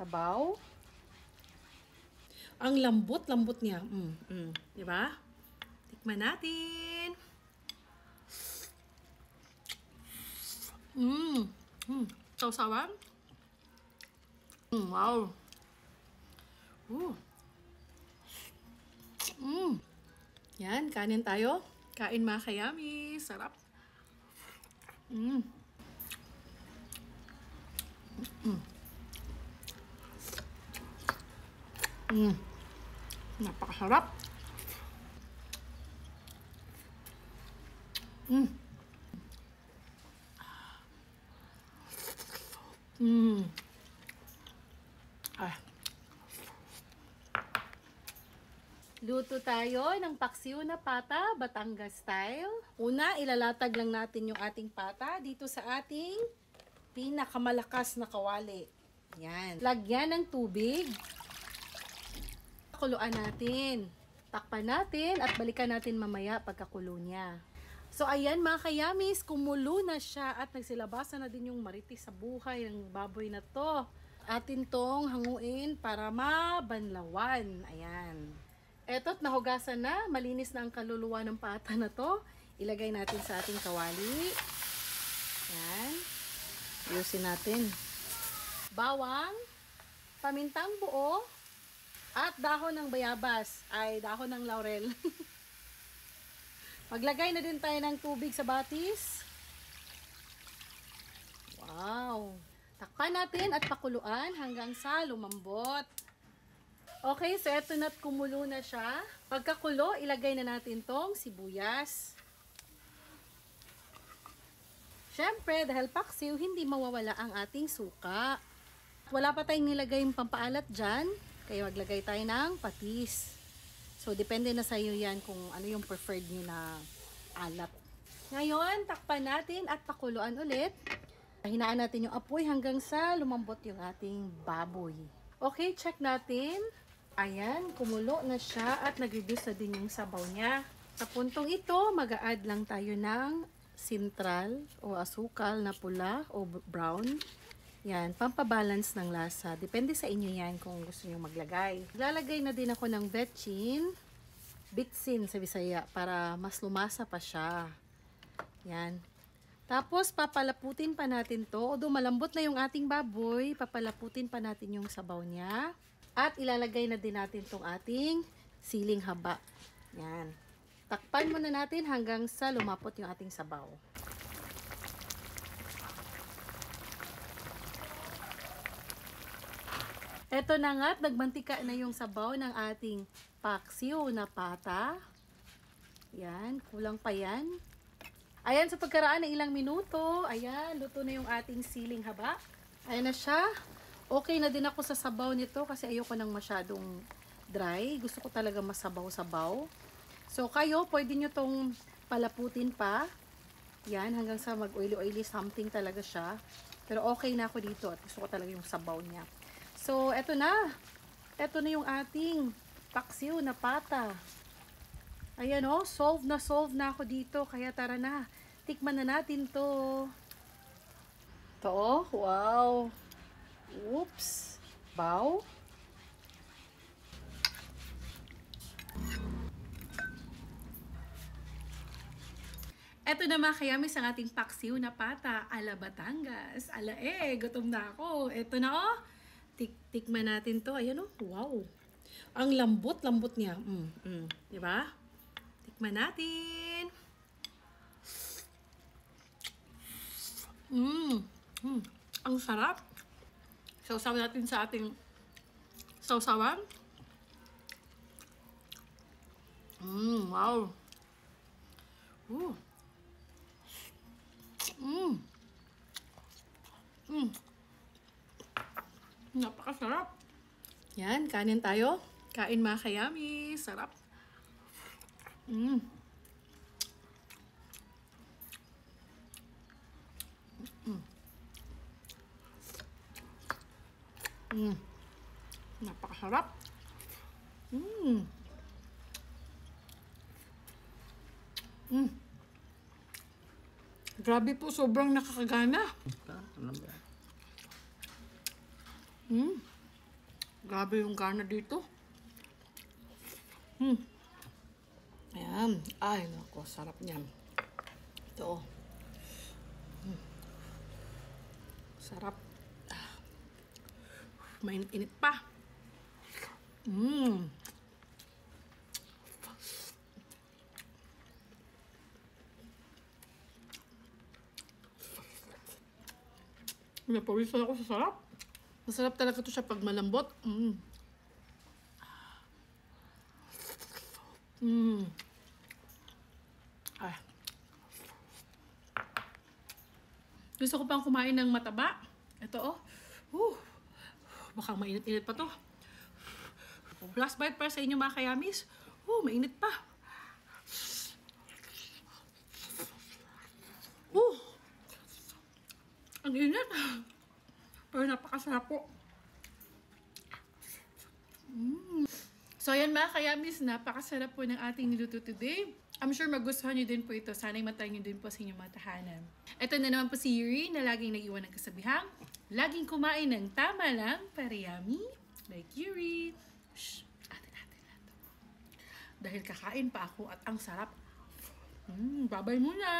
sabaw. Ang lambot-lambot niya. Diba? Tikman natin. Sausawan. Wow. Yan, kanin tayo. Kain mga kayami. Sarap. Napakasarap. Luto tayo ng paksiw na pata, Batangas style. Una, ilalatag lang natin yung ating pata dito sa ating pinakamalakas na kawali. Yan. Lagyan ng tubig. Kuluan natin. Takpan natin at balikan natin mamaya pagkakulo niya. So ayan mga kayamis, kumulo na siya at nagsilabasan na din yung maritis sa buhay ng baboy na to. Atin tong hanguin para mabanlawan. Ayan. Eto't nahugasan na, malinis na ang kaluluwa ng pata na to. Ilagay natin sa ating kawali. Yan. Ayusin natin. Bawang, pamintang buo, at dahon ng bayabas, ay dahon ng laurel. Maglagay na din tayo ng tubig sa batis. Wow. Takpan natin at pakuluan hanggang sa lumambot. Okay, so eto na't kumulo na siya. Pagkakulo, ilagay na natin tong sibuyas. Siyempre, dahil paksiw, hindi mawawala ang ating suka. Wala pa tayong nilagay yung pampaalat dyan, kaya maglagay tayo ng patis. So, depende na sa iyo yan kung ano yung preferred nyo na alat. Ngayon, takpan natin at pakuluan ulit. Hinaan natin yung apoy hanggang sa lumambot yung ating baboy. Okay, check natin. Ayan, kumulo na siya at nag-reduce na din yung sabaw niya. Sa puntong ito, mag-a-add lang tayo ng sintral o asukal na pula o brown. Yan, pampabalance ng lasa. Depende sa inyo yan kung gusto nyo maglagay. Lalagay na din ako ng bitsin sa Bisaya para mas lumasa pa siya. Yan. Tapos, papalaputin pa natin to. Although malambot na yung ating baboy, papalaputin pa natin yung sabaw niya. At ilalagay na din natin tong ating siling haba. Yan. Takpan muna natin hanggang sa lumapot yung ating sabaw. Eto na nga, nagmantika na yung sabaw ng ating paksiw na pata. Yan, kulang pa yan. Ayan, sa pagkaraan ng ilang minuto, ayan, luto na yung ating siling haba. Ayan na siya. Okay na din ako sa sabaw nito kasi ayoko nang masyadong dry. Gusto ko talaga masabaw-sabaw. So, kayo, pwede nyo tong palaputin pa. Yan, hanggang sa mag-oily-oily something talaga siya. Pero okay na ako dito at gusto ko talaga yung sabaw niya. So, eto na. Eto na yung ating paksiw na pata. Ayan o, solve na ako dito. Kaya tara na, tikman na natin to. Ito o, wow. Oops. Baw. Eto na mga kayamis ang ating paksiw na pata ala Batangas. Ala gutom na ako. Eto na o. Tikman natin to. Ayan o, wow. Ang lambot-lambot niya. Diba? Tikman natin. Ang sarap. Sausaw natin sa ating sausawan. Wow. Napakasarap. Yan, kanin tayo. Kain mga kayami. Sarap. Napakasarap. Grabe po, sobrang nakakagana. Grabe yung garna dito. Ayan. Ay, naku, sarap niyan. Ito, oh. Sarap. Mainit-init pa. Napawisan ako sa sarap. Masarap talaga ito siya pag malambot. Ay. Gusto ko pang kumain ng mataba. Ito, oh. Baka mainit-init pa to. Last bite para sa inyo mga kayamis. Mainit pa. Ang init. Pero napakasarap po. So ayan mga kayamis, napakasarap po ng ating niluto today. I'm sure magustuhan nyo din po ito. Sana'y matay nyo din po sa inyong mga tahanan. Ito na naman po si Yuri na laging nag-iwan ng kasabihang, laging kumain ng tama lang para yummy. Like Yuri. Shh, atin na to. Dahil kakain pa ako at ang sarap. Babay muna!